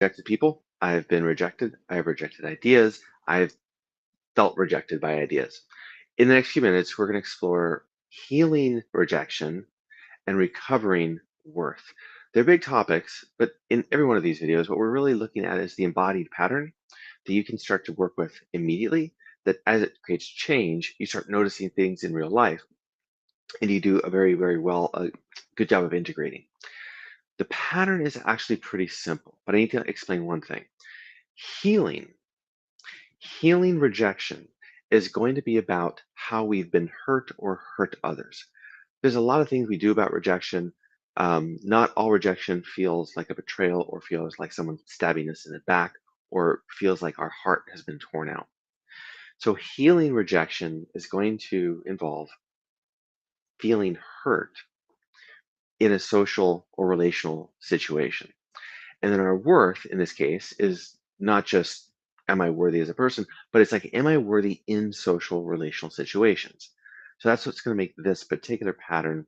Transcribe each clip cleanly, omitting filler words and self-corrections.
Rejected people. I've been rejected. I have rejected ideas. I've felt rejected by ideas. In the next few minutes, we're going to explore healing rejection and recovering worth. They're big topics, but in every one of these videos, what we're really looking at is the embodied pattern that you can start to work with immediately. That as it creates change, you start noticing things in real life, and you do a very, very good job of integrating. The pattern is actually pretty simple, but I need to explain one thing. Healing Healing rejection is going to be about how we've been hurt or hurt others. There's a lot of things we do about rejection. Not all rejection feels like a betrayal or feels like someone stabbing us in the back or feels like our heart has been torn out. So, healing rejection is going to involve feeling hurt in a social or relational situation. And then our worth in this case is not just am I worthy as a person, but it's like, am I worthy in social relational situations? So that's what's going to make this particular pattern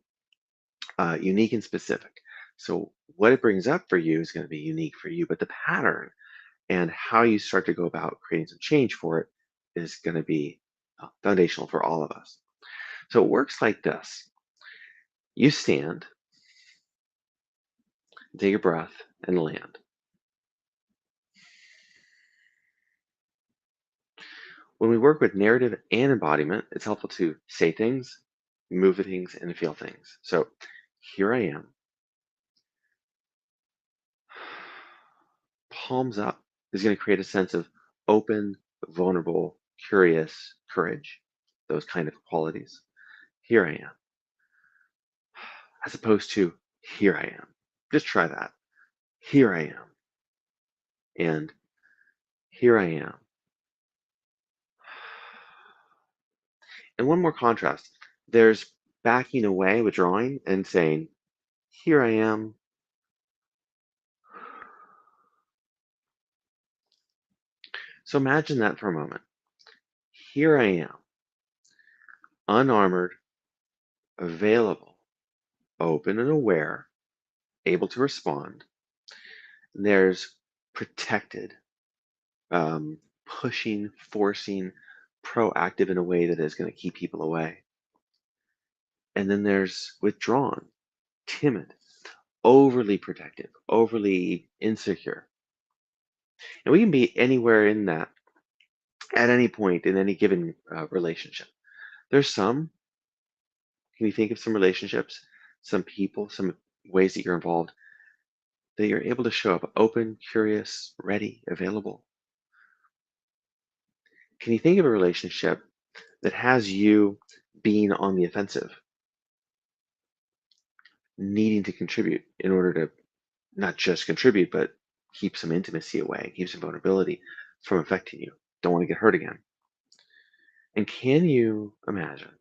unique and specific. So what it brings up for you is going to be unique for you, but the pattern and how you start to go about creating some change for it is going to be foundational for all of us. So it works like this. You stand, take a breath, and land. When we work with narrative and embodiment, it's helpful to say things, move things, and feel things. So here I am, palms up is going to create a sense of open, vulnerable, curious courage, those kind of qualities. Here I am, as opposed to here I am. Just try that. Here I am, and here I am. And one more contrast there's backing away, withdrawing, and saying, here I am. So imagine that for a moment. Here I am, unarmored, available, open and aware, able to respond. And there's protected, pushing, forcing, proactive in a way that is going to keep people away. And then there's withdrawn, timid, overly protective, overly insecure. And we can be anywhere in that at any point in any given relationship. There's some, can you think of some relationships, some people, some ways that you're involved that you're able to show up open, curious, ready, available? Can you think of a relationship that has you being on the offensive, needing to contribute in order to not just contribute, but keep some intimacy away, keep some vulnerability from affecting you? Don't want to get hurt again. And can you imagine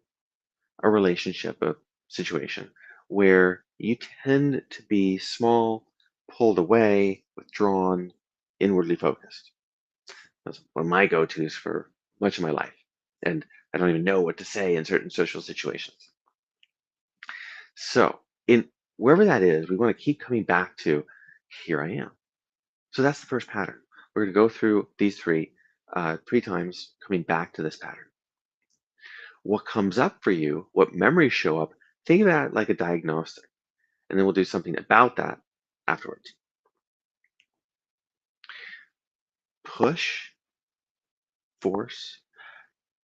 a relationship, a situation where you tend to be small, pulled away, withdrawn, inwardly focused? That's one of my go-tos for much of my life. And I don't even know what to say in certain social situations. So, in wherever that is, we want to keep coming back to here I am. So that's the first pattern. We're going to go through these three times, coming back to this pattern. What comes up for you, what memories show up, think of that like a diagnostic, and then we'll do something about that afterwards. Push, force,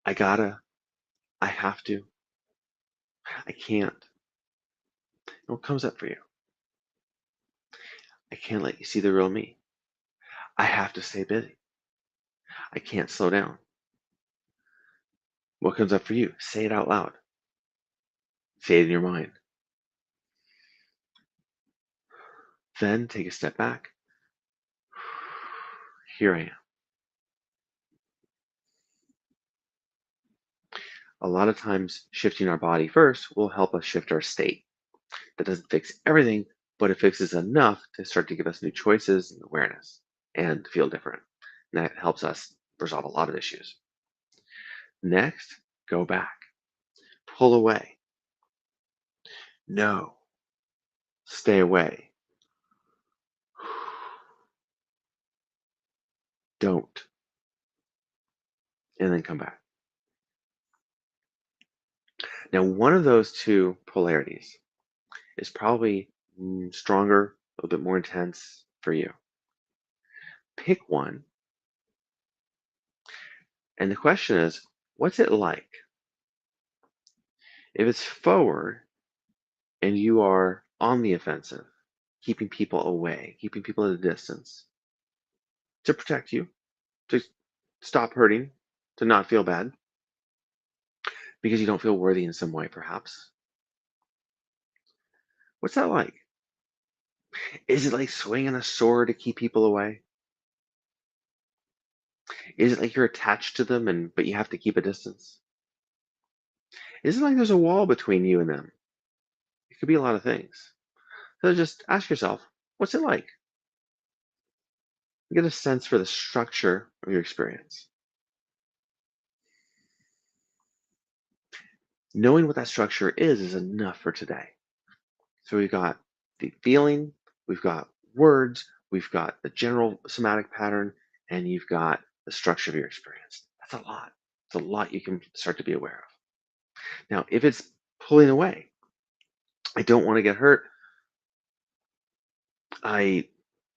I gotta, I have to, I can't. And what comes up for you? I can't let you see the real me. I have to stay busy. I can't slow down. What comes up for you? Say it out loud. Say it in your mind. Then take a step back. Here I am. A lot of times, shifting our body first will help us shift our state. That doesn't fix everything, but it fixes enough to start to give us new choices and awareness and feel different. And that helps us resolve a lot of issues. Next, go back. Pull away. No. Stay away. don't, and then come back. Now, one of those two polarities is probably stronger, a little bit more intense for you. Pick one, and the question is, what's it like? If it's forward and you are on the offensive, keeping people away, keeping people at a distance to protect you, to stop hurting, to not feel bad because you don't feel worthy in some way, perhaps. What's that like? Is it like swinging a sword to keep people away? Is it like you're attached to them and but you have to keep a distance? Is it like there's a wall between you and them? It could be a lot of things. So just ask yourself, what's it like? Get a sense for the structure of your experience. Knowing what that structure is enough for today. So we've got the feeling, we've got words, we've got the general somatic pattern, and you've got the structure of your experience. That's a lot. It's a lot you can start to be aware of. Now, if it's pulling away, I don't want to get hurt. I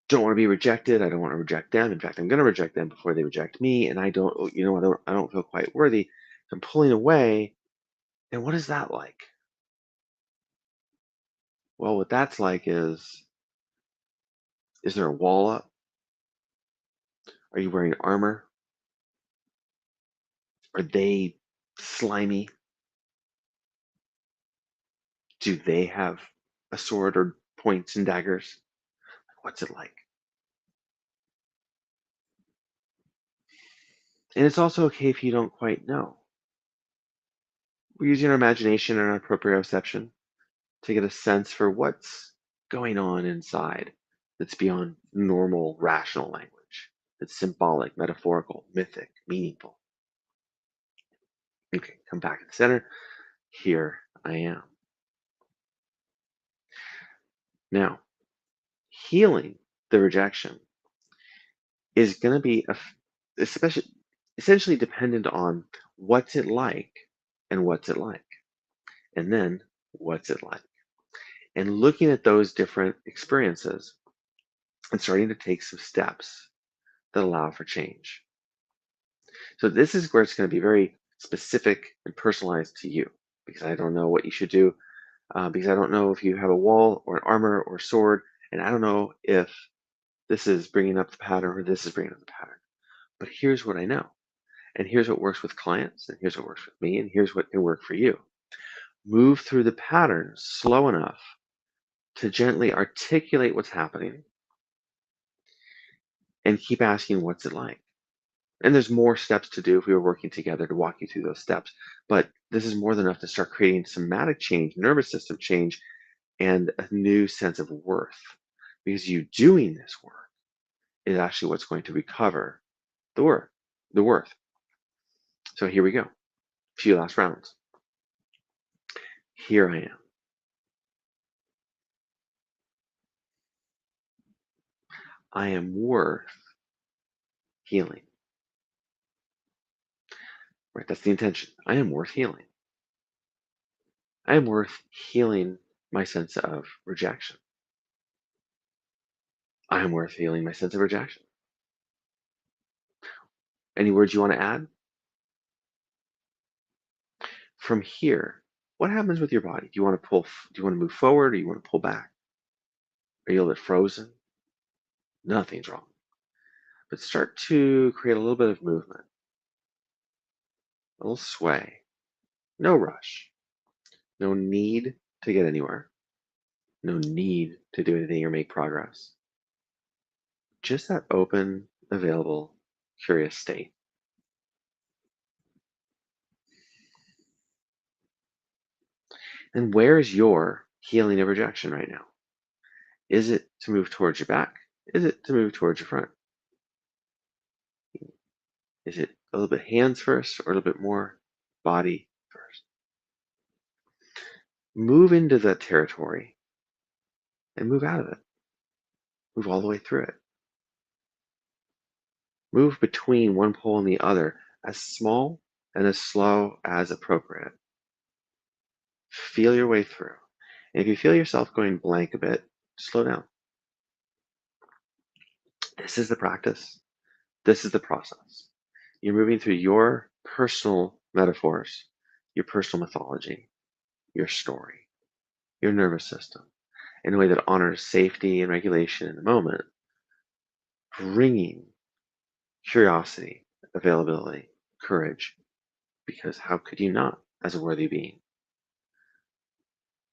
don't want to be rejected. I don't want to reject them. In fact, I'm going to reject them before they reject me. And I don't, I don't feel quite worthy. So I'm pulling away. And what is that like? Well, what that's like is there a wall up? Are you wearing armor? Are they slimy? Do they have a sword or points and daggers? What's it like? And it's also okay if you don't quite know. We're using our imagination and our proprioception to get a sense for what's going on inside that's beyond normal rational language. It's symbolic, metaphorical, mythic, meaningful. Okay, come back to the center. Here I am. Now, healing the rejection is going to be especially essentially dependent on what's it like and what's it like, and then what's it like, and looking at those different experiences and starting to take some steps that allow for change. So this is where it's going to be very specific and personalized to you, because I don't know what you should do, because I don't know if you have a wall or an armor or sword, and I don't know if this is bringing up the pattern or this is bringing up the pattern. But here's what I know. And here's what works with clients, and here's what works with me, and here's what can work for you. Move through the pattern slow enough to gently articulate what's happening and keep asking, what's it like? And there's more steps to do if we were working together to walk you through those steps. But this is more than enough to start creating somatic change, nervous system change, and a new sense of worth. Because you doing this work is actually what's going to recover the worth. The worth. So here we go. A few last rounds. Here I am. I am worth healing. Right? That's the intention. I am worth healing. I am worth healing my sense of rejection. I am worth healing my sense of rejection. Any words you want to add? From here, what happens with your body? Do you want to pull? Do you want to move forward or you want to pull back? Are you a little bit frozen? Nothing's wrong. But start to create a little bit of movement, a little sway. No rush. No need to get anywhere. No need to do anything or make progress. Just that open, available, curious state. And where's your healing of rejection right now? Is it to move towards your back? Is it to move towards your front? Is it a little bit hands first or a little bit more body first? Move into that territory and move out of it. Move all the way through it. Move between one pole and the other as small and as slow as appropriate. Feel your way through. And if you feel yourself going blank a bit, slow down. This is the practice. This is the process. You're moving through your personal metaphors, your personal mythology, your story, your nervous system in a way that honors safety and regulation in the moment, bringing curiosity, availability, courage, because how could you not as a worthy being?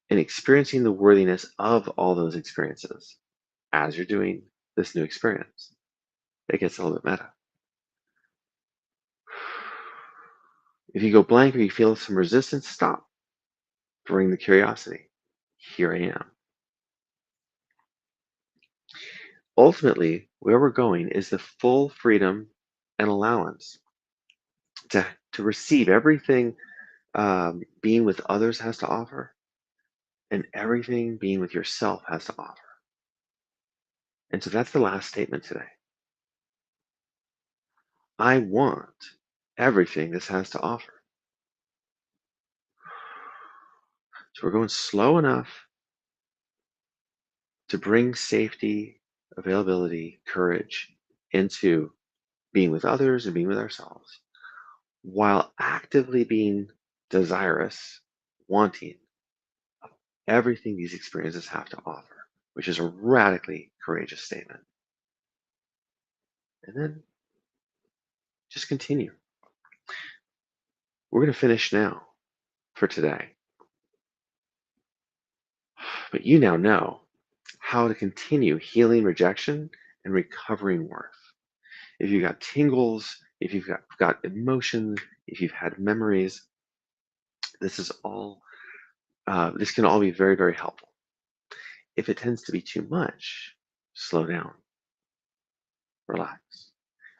And experiencing the worthiness of all those experiences as you're doing this new experience. It gets a little bit meta. If you go blank or you feel some resistance, stop. Bring the curiosity. Here I am. Ultimately, where we're going is the full freedom and allowance to receive everything being with others has to offer and everything being with yourself has to offer. And so that's the last statement today. I want everything this has to offer. So we're going slow enough to bring safety, availability, courage into being with others and being with ourselves while actively being desirous, wanting of everything these experiences have to offer, which is a radically courageous statement. And then just continue. We're going to finish now for today. But you now know how to continue healing rejection and recovering worth. If you've got tingles, if you've got emotions, if you've had memories, this is all this can all be very, very helpful. If it tends to be too much, slow down, relax,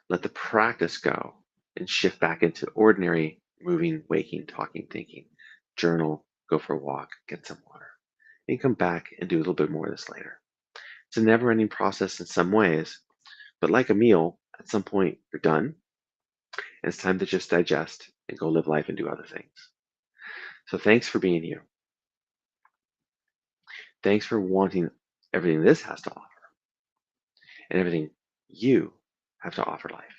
let the practice go, and shift back into ordinary moving, waking, talking, thinking. Journal, go for a walk, get some water, and come back and do a little bit more of this later. It's a never-ending process in some ways, but like a meal, at some point you're done, and it's time to just digest and go live life and do other things. So thanks for being you. Thanks for wanting everything this has to offer and everything you have to offer life.